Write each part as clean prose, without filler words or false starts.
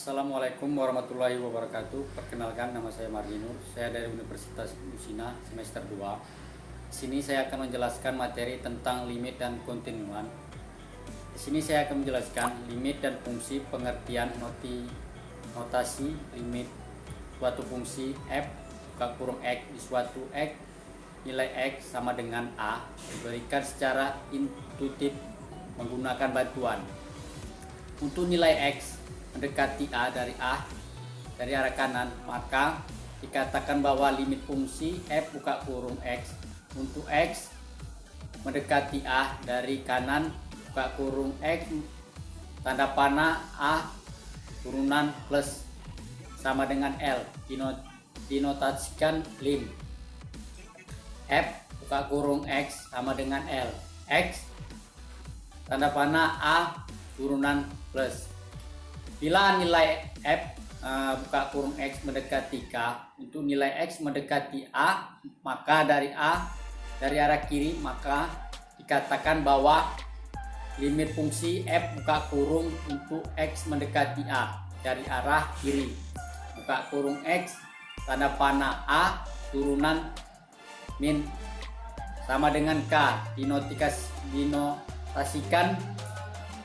Assalamualaikum warahmatullahi wabarakatuh. Perkenalkan, nama saya Marginur. Saya dari Universitas Lucina semester 2. Di sini saya akan menjelaskan materi tentang limit dan kontinuan. Di sini saya akan menjelaskan limit dan fungsi, pengertian notasi limit suatu fungsi f buka kurung x di suatu x, nilai x sama dengan a, diberikan secara intuitif menggunakan bantuan. Untuk nilai x mendekati a dari arah kanan, maka dikatakan bahwa limit fungsi f buka kurung x untuk x mendekati a dari kanan buka kurung x tanda panah a turunan plus sama dengan l, dinotasikan lim f buka kurung x sama dengan l, x tanda panah a turunan plus. Bila nilai f buka kurung x mendekati k, untuk nilai x mendekati a, maka dari arah kiri, maka dikatakan bahwa limit fungsi f buka kurung untuk x mendekati a dari arah kiri buka kurung x tanda panah a turunan min sama dengan k, dinotasikan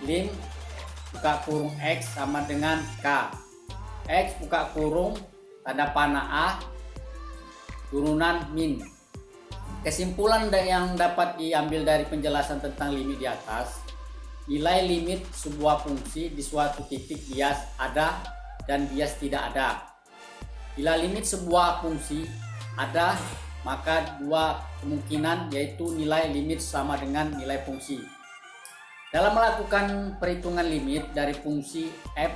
lim buka kurung x sama dengan k, x buka kurung tanda panah a turunan min. Kesimpulan yang dapat diambil dari penjelasan tentang limit di atas, nilai limit sebuah fungsi di suatu titik bias ada dan bias tidak ada. Bila limit sebuah fungsi ada, maka dua kemungkinan, yaitu nilai limit sama dengan nilai fungsi. Dalam melakukan perhitungan limit dari fungsi f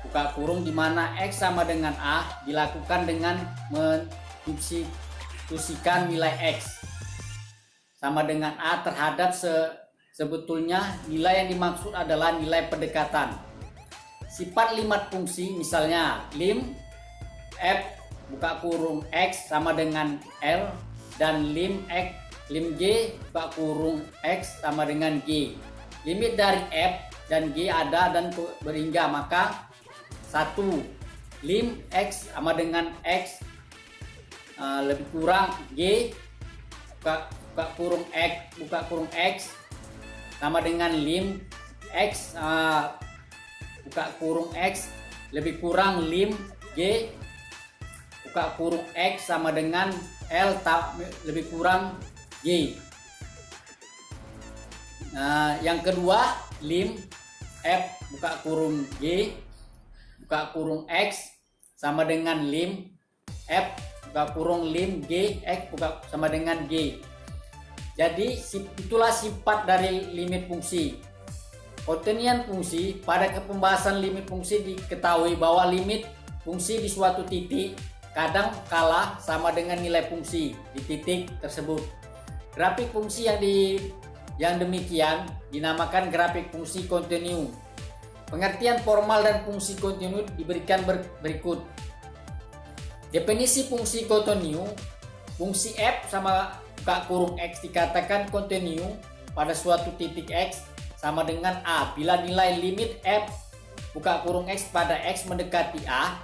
buka kurung di mana x sama dengan a dilakukan dengan mensubstitusikan nilai x sama dengan a terhadap sebetulnya nilai yang dimaksud adalah nilai pendekatan. Sifat limit fungsi misalnya lim f buka kurung x sama dengan l dan lim g buka kurung x sama dengan g. Limit dari f dan g ada dan berhingga, maka 1 lim x sama dengan x lebih kurang g buka kurung x sama dengan lim x buka kurung x lebih kurang lim g buka kurung x sama dengan l lebih kurang g. Yang kedua, lim f buka kurung g buka kurung x sama dengan lim f buka kurung lim g x buka sama dengan g. Jadi itulah sifat dari limit fungsi. Kontinian fungsi. Pada pembahasan limit fungsi diketahui bahwa limit fungsi di suatu titik kadang kala sama dengan nilai fungsi di titik tersebut. Grafik fungsi yang demikian dinamakan grafik fungsi kontinu. Pengertian formal dan fungsi kontinu diberikan berikut. Definisi fungsi kontinu: fungsi f sama buka kurung x dikatakan kontinu pada suatu titik x sama dengan a bila nilai limit f buka kurung x pada x mendekati a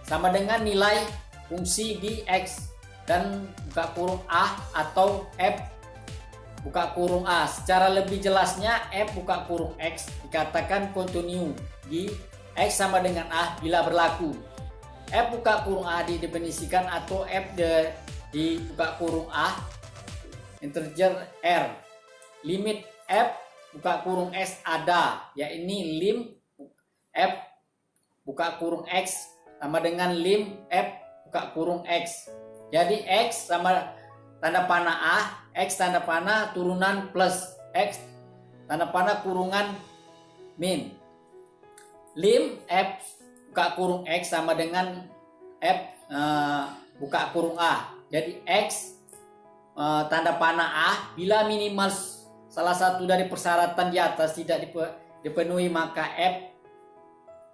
sama dengan nilai fungsi di x dan buka kurung a atau f buka kurung a. Secara lebih jelasnya, f buka kurung x dikatakan kontinu di x sama dengan a bila berlaku f buka kurung a didefinisikan atau f di buka kurung a integer r. Limit f buka kurung x ada, yakni lim f buka kurung x sama dengan lim f buka kurung x. Jadi x sama tanda panah a, x tanda panah turunan plus x tanda panah kurungan min. Lim f buka kurung x sama dengan f buka kurung a. Jadi x tanda panah a bila minimal salah satu dari persyaratan di atas tidak dipenuhi, maka f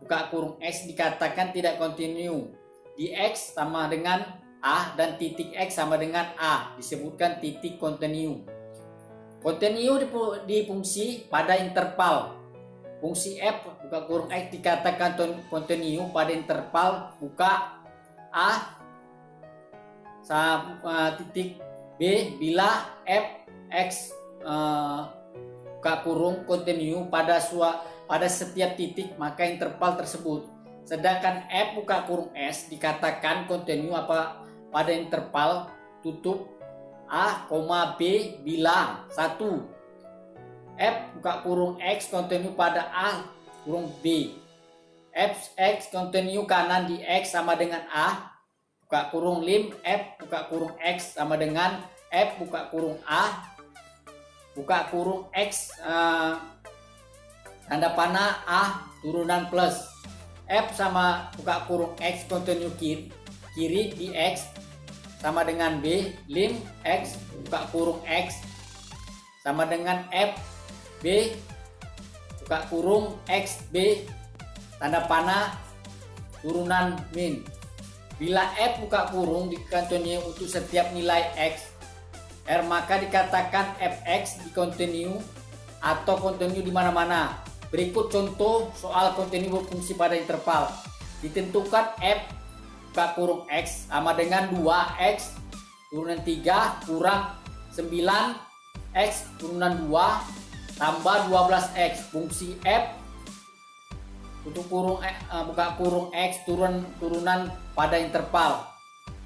buka kurung x dikatakan tidak kontinu. Di x sama dengan a dan titik x sama dengan a disebutkan titik kontinu. Kontinu di fungsi pada interval. fungsi f buka kurung x dikatakan kontinu pada interval buka a titik b bila f x buka kurung kontinu pada setiap titik maka interval tersebut. Sedangkan f buka kurung s dikatakan kontinu pada interval tutup a, b bila 1 f buka kurung x kontinu pada a kurung b. F x kontinu kanan di x sama dengan a buka kurung lim f buka kurung x sama dengan f buka kurung a buka kurung x tanda panah a turunan plus. F sama buka kurung x kontinu kiri di x sama dengan b lim x buka kurung x sama dengan f b buka kurung x b tanda panah turunan min. Bila f buka kurung dikontinu untuk setiap nilai x r maka dikatakan fx dikontinu atau kontinu di mana-mana. Berikut contoh soal kontinu berfungsi pada interval. Ditentukan f buka kurung x sama dengan 2x turunan 3 kurang 9x turunan 2 tambah 12x. Fungsi f untuk kurung buka kurung x turunan pada interval.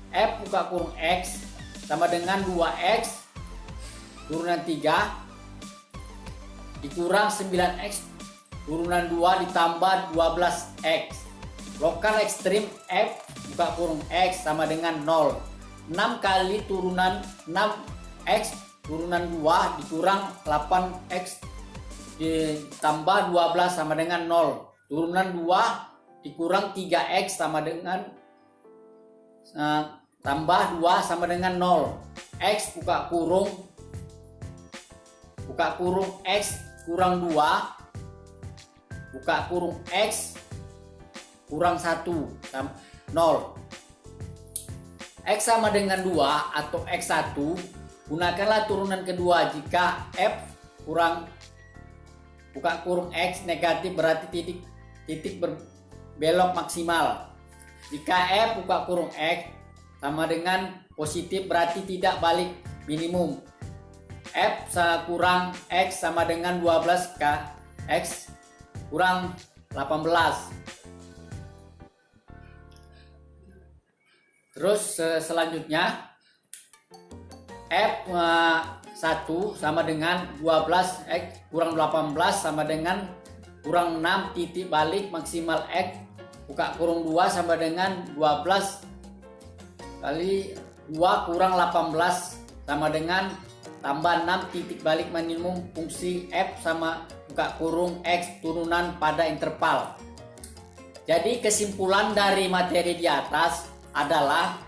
F buka kurung x sama dengan 2x turunan 3 dikurang 9x turunan 2 ditambah 12x. Lokal ekstrim f buka kurung x sama dengan 0. 6 kali turunan 6x turunan 2 dikurang 8x ditambah 12 sama dengan 0. Turunan 2 dikurang 3x sama dengan tambah 2 sama dengan 0. X buka kurung x kurang 2 buka kurung x kurang 1 0. X sama dengan 2 atau x1. Gunakanlah turunan kedua jika f kurang buka kurung x negatif berarti titik berbelok maksimal. Jika f buka kurung x sama dengan positif berarti tidak balik minimum. F kurang x sama dengan 12 x kurang 18. Terus selanjutnya f 1 sama dengan 12 x kurang 18 sama dengan kurang 6 titik balik maksimal x buka kurung 2 sama dengan 12 kali 2 kurang 18 sama dengan tambah 6 titik balik minimum fungsi f sama buka kurung x turunan pada interval. Jadi kesimpulan dari materi di atas adalah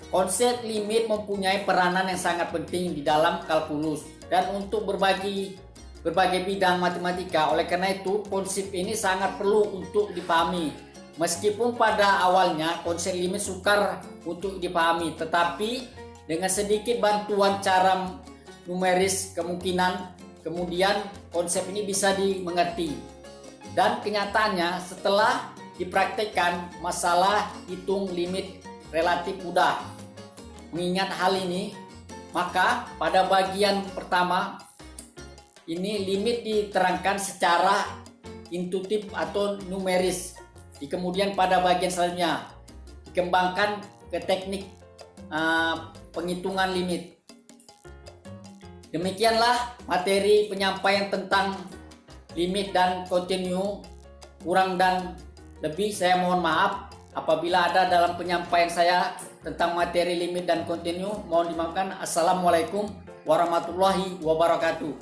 konsep limit mempunyai peranan yang sangat penting di dalam kalkulus dan untuk berbagai bidang matematika. Oleh karena itu, konsep ini sangat perlu untuk dipahami. Meskipun pada awalnya konsep limit sukar untuk dipahami, tetapi dengan sedikit bantuan cara numeris kemudian konsep ini bisa dimengerti. Dan kenyataannya setelah dipraktekkan, masalah hitung limit relatif mudah. Mengingat hal ini, maka pada bagian pertama ini limit diterangkan secara intuitif atau numeris. Kemudian pada bagian selanjutnya dikembangkan ke teknik penghitungan limit. Demikianlah materi penyampaian tentang limit dan kontinu. Kurang dan lebih saya mohon maaf. Apabila ada dalam penyampaian saya tentang materi limit dan kontinu, mohon dimaafkan. Assalamualaikum warahmatullahi wabarakatuh.